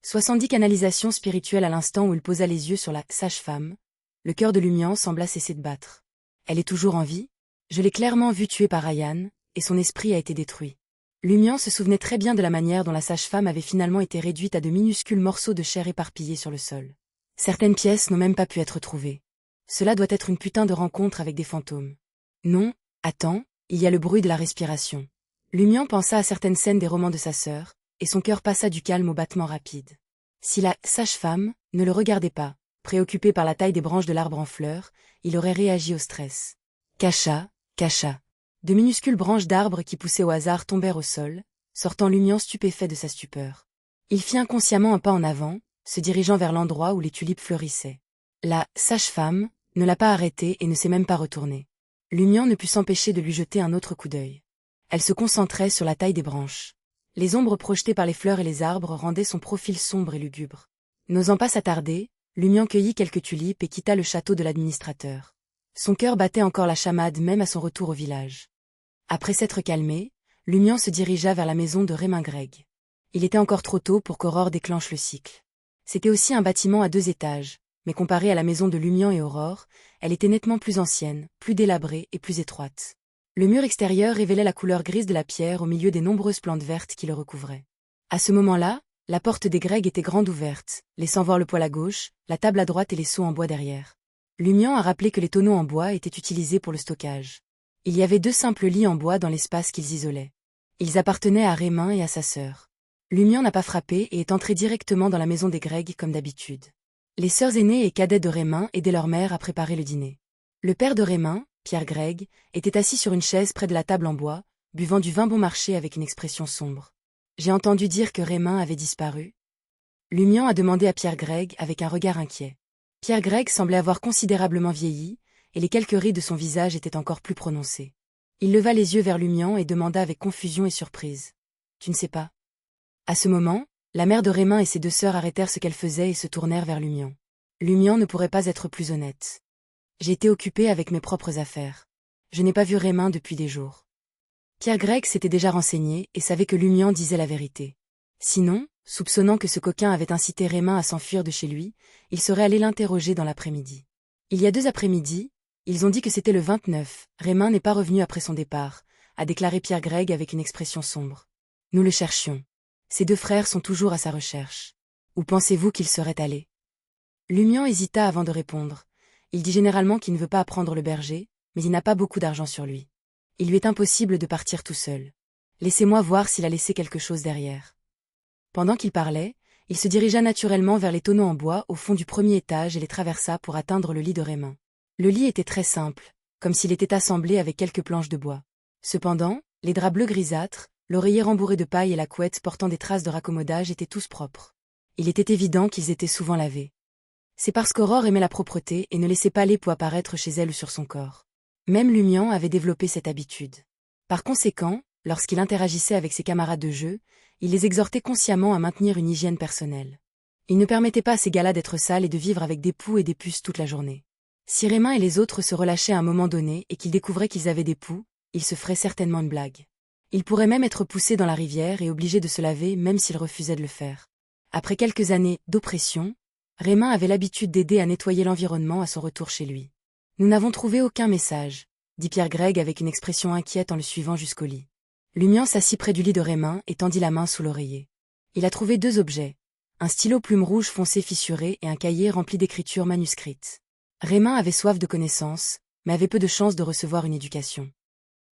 70 canalisations spirituelles à l'instant où il posa les yeux sur la sage-femme. Le cœur de Lumian sembla cesser de battre. Elle est toujours en vie? Je l'ai clairement vue tuée par Ryan, et son esprit a été détruit. Lumian se souvenait très bien de la manière dont la sage-femme avait finalement été réduite à de minuscules morceaux de chair éparpillés sur le sol. Certaines pièces n'ont même pas pu être trouvées. Cela doit être une putain de rencontre avec des fantômes. Non, attends, il y a le bruit de la respiration. Lumian pensa à certaines scènes des romans de sa sœur, et son cœur passa du calme au battement rapide. Si la sage-femme ne le regardait pas, préoccupé par la taille des branches de l'arbre en fleurs, il aurait réagi au stress. Cacha. De minuscules branches d'arbres qui poussaient au hasard tombèrent au sol, sortant Lumian stupéfait de sa stupeur. Il fit inconsciemment un pas en avant, se dirigeant vers l'endroit où les tulipes fleurissaient. La sage-femme ne l'a pas arrêté et ne s'est même pas retournée. Lumian ne put s'empêcher de lui jeter un autre coup d'œil. Elle se concentrait sur la taille des branches. Les ombres projetées par les fleurs et les arbres rendaient son profil sombre et lugubre. N'osant pas s'attarder, Lumian cueillit quelques tulipes et quitta le château de l'administrateur. Son cœur battait encore la chamade même à son retour au village. Après s'être calmé, Lumian se dirigea vers la maison de Raymond Gregg. Il était encore trop tôt pour qu'Aurore déclenche le cycle. C'était aussi un bâtiment à 2 étages, mais comparé à la maison de Lumian et Aurore, elle était nettement plus ancienne, plus délabrée et plus étroite. Le mur extérieur révélait la couleur grise de la pierre au milieu des nombreuses plantes vertes qui le recouvraient. À ce moment-là, la porte des Gregg était grande ouverte, laissant voir le poêle à gauche, la table à droite et les seaux en bois derrière. Lumian a rappelé que les tonneaux en bois étaient utilisés pour le stockage. Il y avait 2 simples lits en bois dans l'espace qu'ils isolaient. Ils appartenaient à Raymond et à sa sœur. Lumian n'a pas frappé et est entré directement dans la maison des Gregg comme d'habitude. Les sœurs aînées et cadets de Raymond aidaient leur mère à préparer le dîner. Le père de Raymond, Pierre Gregg, était assis sur une chaise près de la table en bois, buvant du vin bon marché avec une expression sombre. J'ai entendu dire que Raymond avait disparu. Lumian a demandé à Pierre Gregg avec un regard inquiet. Pierre Gregg semblait avoir considérablement vieilli, et les quelques rides de son visage étaient encore plus prononcées. Il leva les yeux vers Lumian et demanda avec confusion et surprise. « Tu ne sais pas ?» À ce moment, la mère de Raymond et ses 2 sœurs arrêtèrent ce qu'elles faisaient et se tournèrent vers Lumian. Lumian ne pourrait pas être plus honnête. « J'ai été occupée avec mes propres affaires. Je n'ai pas vu Raymond depuis des jours. » Pierre Gregg s'était déjà renseigné et savait que Lumian disait la vérité. Sinon, soupçonnant que ce coquin avait incité Raymond à s'enfuir de chez lui, il serait allé l'interroger dans l'après-midi. Il y a 2 après-midi, ils ont dit que c'était le 29, Raymond n'est pas revenu après son départ, a déclaré Pierre Gregg avec une expression sombre. Nous le cherchions. Ses 2 frères sont toujours à sa recherche. Où pensez-vous qu'il serait allé? Lumian hésita avant de répondre. Il dit généralement qu'il ne veut pas apprendre le berger, mais il n'a pas beaucoup d'argent sur lui. Il lui est impossible de partir tout seul. Laissez-moi voir s'il a laissé quelque chose derrière. Pendant qu'il parlait, il se dirigea naturellement vers les tonneaux en bois au fond du 1er étage et les traversa pour atteindre le lit de Raymond. Le lit était très simple, comme s'il était assemblé avec quelques planches de bois. Cependant, les draps bleus grisâtres, l'oreiller rembourré de paille et la couette portant des traces de raccommodage étaient tous propres. Il était évident qu'ils étaient souvent lavés. C'est parce qu'Aurore aimait la propreté et ne laissait pas l'époux apparaître chez elle ou sur son corps. Même Lumian avait développé cette habitude. Par conséquent, lorsqu'il interagissait avec ses camarades de jeu, il les exhortait consciemment à maintenir une hygiène personnelle. Il ne permettait pas à ces gars-là d'être sales et de vivre avec des poux et des puces toute la journée. Si Raymond et les autres se relâchaient à un moment donné et qu'ils découvraient qu'ils avaient des poux, ils se feraient certainement une blague. Ils pourraient même être poussés dans la rivière et obligés de se laver même s'ils refusaient de le faire. Après quelques années d'oppression, Raymond avait l'habitude d'aider à nettoyer l'environnement à son retour chez lui. Nous n'avons trouvé aucun message, dit Pierre Gregg avec une expression inquiète en le suivant jusqu'au lit. Lumian s'assit près du lit de Raymond et tendit la main sous l'oreiller. Il a trouvé 2 objets, un stylo plume rouge foncé fissuré et un cahier rempli d'écritures manuscrites. Raymond avait soif de connaissances, mais avait peu de chances de recevoir une éducation.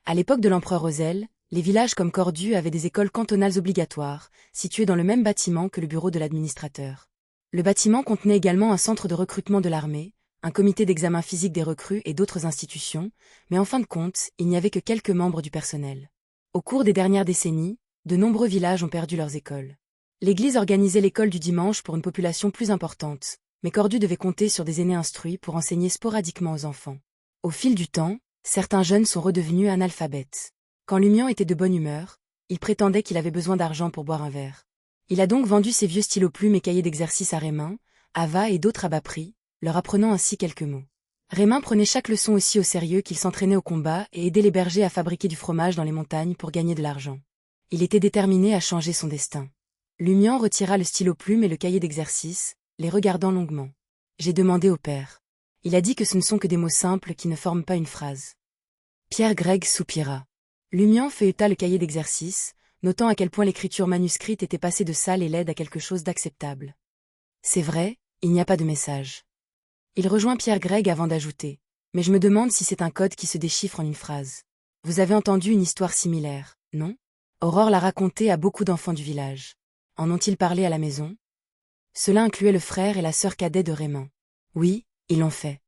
À l'époque de l'empereur Ozelle, les villages comme Cordu avaient des écoles cantonales obligatoires, situées dans le même bâtiment que le bureau de l'administrateur. Le bâtiment contenait également un centre de recrutement de l'armée, un comité d'examen physique des recrues et d'autres institutions, mais en fin de compte, il n'y avait que quelques membres du personnel. Au cours des dernières décennies, de nombreux villages ont perdu leurs écoles. L'Église organisait l'école du dimanche pour une population plus importante, mais Cordu devait compter sur des aînés instruits pour enseigner sporadiquement aux enfants. Au fil du temps, certains jeunes sont redevenus analphabètes. Quand Lumian était de bonne humeur, il prétendait qu'il avait besoin d'argent pour boire un verre. Il a donc vendu ses vieux stylos plumes et cahiers d'exercice à Raymond, Ava et d'autres à bas prix, leur apprenant ainsi quelques mots. Raymond prenait chaque leçon aussi au sérieux qu'il s'entraînait au combat et aidait les bergers à fabriquer du fromage dans les montagnes pour gagner de l'argent. Il était déterminé à changer son destin. Lumian retira le stylo-plume et le cahier d'exercice, les regardant longuement. J'ai demandé au père. Il a dit que ce ne sont que des mots simples qui ne forment pas une phrase. Pierre Gregg soupira. Lumian feuilleta le cahier d'exercice, notant à quel point l'écriture manuscrite était passée de sale et laide à quelque chose d'acceptable. C'est vrai, il n'y a pas de message. Il rejoint Pierre Gregg avant d'ajouter. Mais je me demande si c'est un code qui se déchiffre en une phrase. Vous avez entendu une histoire similaire, non? Aurore l'a racontée à beaucoup d'enfants du village. En ont-ils parlé à la maison? Cela incluait le frère et la sœur cadet de Raymond. Oui, ils l'ont fait.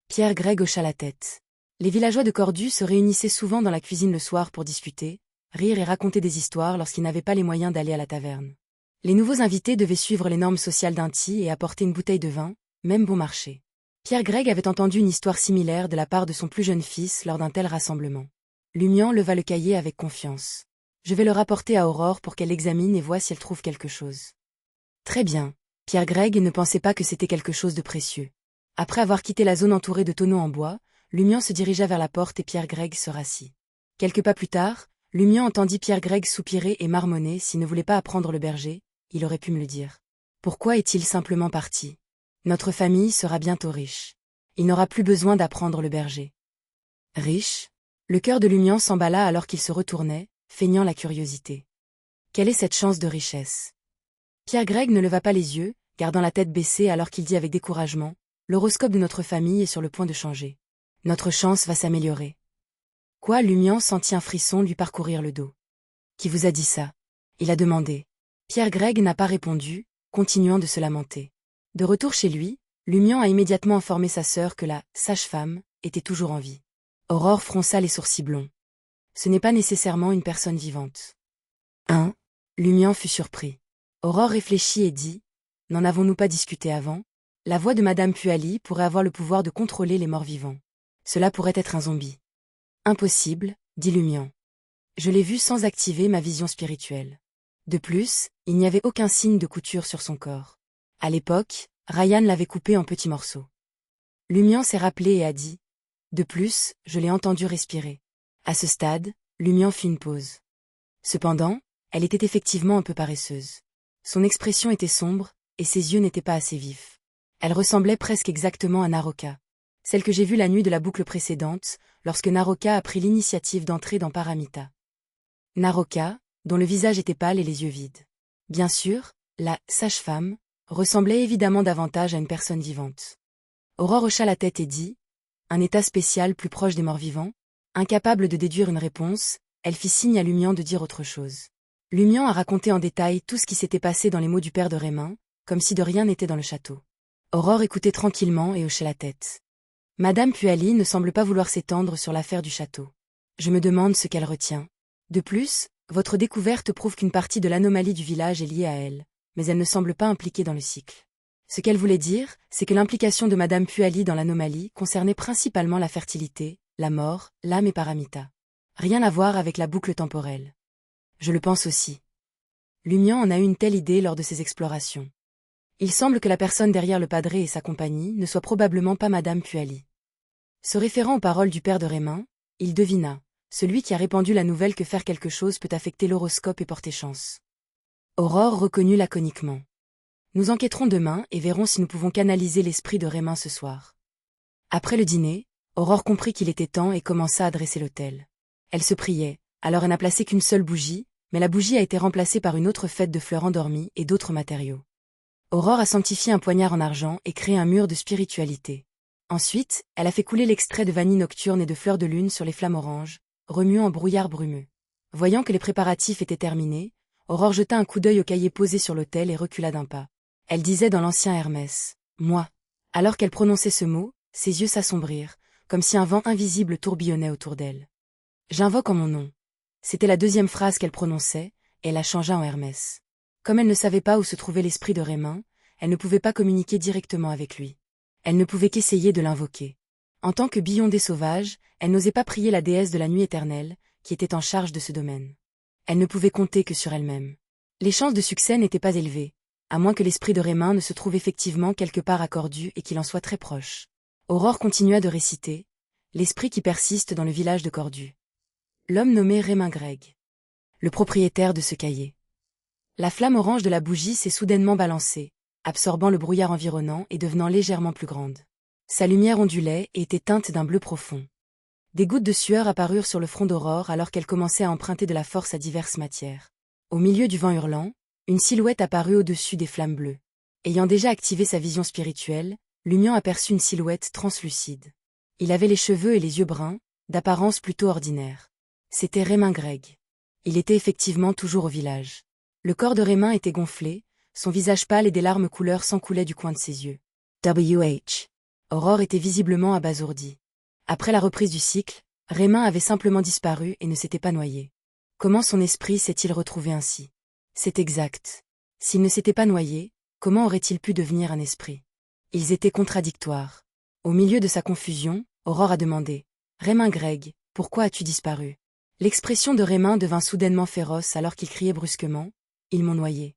Pierre Gregg hocha la tête. Les villageois de Cordu se réunissaient souvent dans la cuisine le soir pour discuter, rire et raconter des histoires lorsqu'ils n'avaient pas les moyens d'aller à la taverne. Les nouveaux invités devaient suivre les normes sociales d'un ti et apporter une bouteille de vin, même bon marché. Pierre Gregg avait entendu une histoire similaire de la part de son plus jeune fils lors d'un tel rassemblement. Lumian leva le cahier avec confiance. Je vais le rapporter à Aurore pour qu'elle l'examine et voie si elle trouve quelque chose. Très bien. Pierre Gregg ne pensait pas que c'était quelque chose de précieux. Après avoir quitté la zone entourée de tonneaux en bois, Lumian se dirigea vers la porte et Pierre Gregg se rassit. Quelques pas plus tard, Lumian entendit Pierre Gregg soupirer et marmonner s'il ne voulait pas apprendre le berger, il aurait pu me le dire. Pourquoi est-il simplement parti? Notre famille sera bientôt riche. Il n'aura plus besoin d'apprendre le berger. Riche? Le cœur de Lumian s'emballa alors qu'il se retournait, feignant la curiosité. Quelle est cette chance de richesse? Pierre Gregg ne leva pas les yeux, gardant la tête baissée alors qu'il dit avec découragement, l'horoscope de notre famille est sur le point de changer. Notre chance va s'améliorer. Quoi? Lumian sentit un frisson lui parcourir le dos. Qui vous a dit ça? Il a demandé. Pierre Gregg n'a pas répondu, continuant de se lamenter. De retour chez lui, Lumian a immédiatement informé sa sœur que la sage-femme était toujours en vie. Aurore fronça les sourcils blonds. Ce n'est pas nécessairement une personne vivante. Hein? Lumian fut surpris. Aurore réfléchit et dit, n'en avons-nous pas discuté avant? La voix de Madame Puali pourrait avoir le pouvoir de contrôler les morts vivants. Cela pourrait être un zombie. Impossible, dit Lumian. Je l'ai vu sans activer ma vision spirituelle. De plus, il n'y avait aucun signe de couture sur son corps. À l'époque, Ryan l'avait coupé en petits morceaux. Lumian s'est rappelé et a dit. De plus, je l'ai entendu respirer. À ce stade, Lumian fit une pause. Cependant, elle était effectivement un peu paresseuse. Son expression était sombre, et ses yeux n'étaient pas assez vifs. Elle ressemblait presque exactement à Naroka. Celle que j'ai vue la nuit de la boucle précédente, lorsque Naroka a pris l'initiative d'entrer dans Paramita. Naroka, dont le visage était pâle et les yeux vides. Bien sûr, la sage-femme ressemblait évidemment davantage à une personne vivante. Aurore hocha la tête et dit, un état spécial plus proche des morts vivants. Incapable de déduire une réponse, elle fit signe à Lumian de dire autre chose. Lumian a raconté en détail tout ce qui s'était passé dans les mots du père de Raymond, comme si de rien n'était dans le château. Aurore écoutait tranquillement et hochait la tête. Madame Puali ne semble pas vouloir s'étendre sur l'affaire du château. Je me demande ce qu'elle retient. De plus, votre découverte prouve qu'une partie de l'anomalie du village est liée à elle, mais elle ne semble pas impliquée dans le cycle. Ce qu'elle voulait dire, c'est que l'implication de Madame Puali dans l'anomalie concernait principalement la fertilité, la mort, l'âme et Paramita. Rien à voir avec la boucle temporelle. Je le pense aussi. Lumian en a eu une telle idée lors de ses explorations. Il semble que la personne derrière le padré et sa compagnie ne soit probablement pas Madame Puali. Se référant aux paroles du père de Raymond, il devina, celui qui a répandu la nouvelle que faire quelque chose peut affecter l'horoscope et porter chance. Aurore reconnut laconiquement. Nous enquêterons demain et verrons si nous pouvons canaliser l'esprit de Raymond ce soir. Après le dîner, Aurore comprit qu'il était temps et commença à dresser l'autel. Elle se priait, alors elle n'a placé qu'une seule bougie, mais la bougie a été remplacée par une autre faite de fleurs endormies et d'autres matériaux. Aurore a sanctifié un poignard en argent et créé un mur de spiritualité. Ensuite, elle a fait couler l'extrait de vanille nocturne et de fleurs de lune sur les flammes oranges, remuant en brouillard brumeux. Voyant que les préparatifs étaient terminés, Aurore jeta un coup d'œil au cahier posé sur l'autel et recula d'un pas. Elle disait dans l'ancien Hermès, « Moi ». Alors qu'elle prononçait ce mot, ses yeux s'assombrirent, comme si un vent invisible tourbillonnait autour d'elle. « J'invoque en mon nom ». C'était la deuxième phrase qu'elle prononçait, et elle la changea en Hermès. Comme elle ne savait pas où se trouvait l'esprit de Raymond, elle ne pouvait pas communiquer directement avec lui. Elle ne pouvait qu'essayer de l'invoquer. En tant que billon des sauvages, elle n'osait pas prier la déesse de la nuit éternelle, qui était en charge de ce domaine. Elle ne pouvait compter que sur elle-même. Les chances de succès n'étaient pas élevées, à moins que l'esprit de Raymond ne se trouve effectivement quelque part à Cordu et qu'il en soit très proche. Aurore continua de réciter, l'esprit qui persiste dans le village de Cordu. L'homme nommé Raymond Gregg. Le propriétaire de ce cahier. La flamme orange de la bougie s'est soudainement balancée, absorbant le brouillard environnant et devenant légèrement plus grande. Sa lumière ondulait et était teinte d'un bleu profond. Des gouttes de sueur apparurent sur le front d'Aurore alors qu'elle commençait à emprunter de la force à diverses matières. Au milieu du vent hurlant, une silhouette apparut au-dessus des flammes bleues. Ayant déjà activé sa vision spirituelle, Lumion aperçut une silhouette translucide. Il avait les cheveux et les yeux bruns, d'apparence plutôt ordinaire. C'était Raymin Greg. Il était effectivement toujours au village. Le corps de Raymin était gonflé, son visage pâle et des larmes couleur sang coulaient du coin de ses yeux. W.H. Aurore était visiblement abasourdie. Après la reprise du cycle, Raymin avait simplement disparu et ne s'était pas noyé. Comment son esprit s'est-il retrouvé ainsi? C'est exact. S'il ne s'était pas noyé, comment aurait-il pu devenir un esprit? Ils étaient contradictoires. Au milieu de sa confusion, Aurore a demandé « Raymin Greg, pourquoi as-tu disparu ?» L'expression de Raymin devint soudainement féroce alors qu'il criait brusquement « Ils m'ont noyé.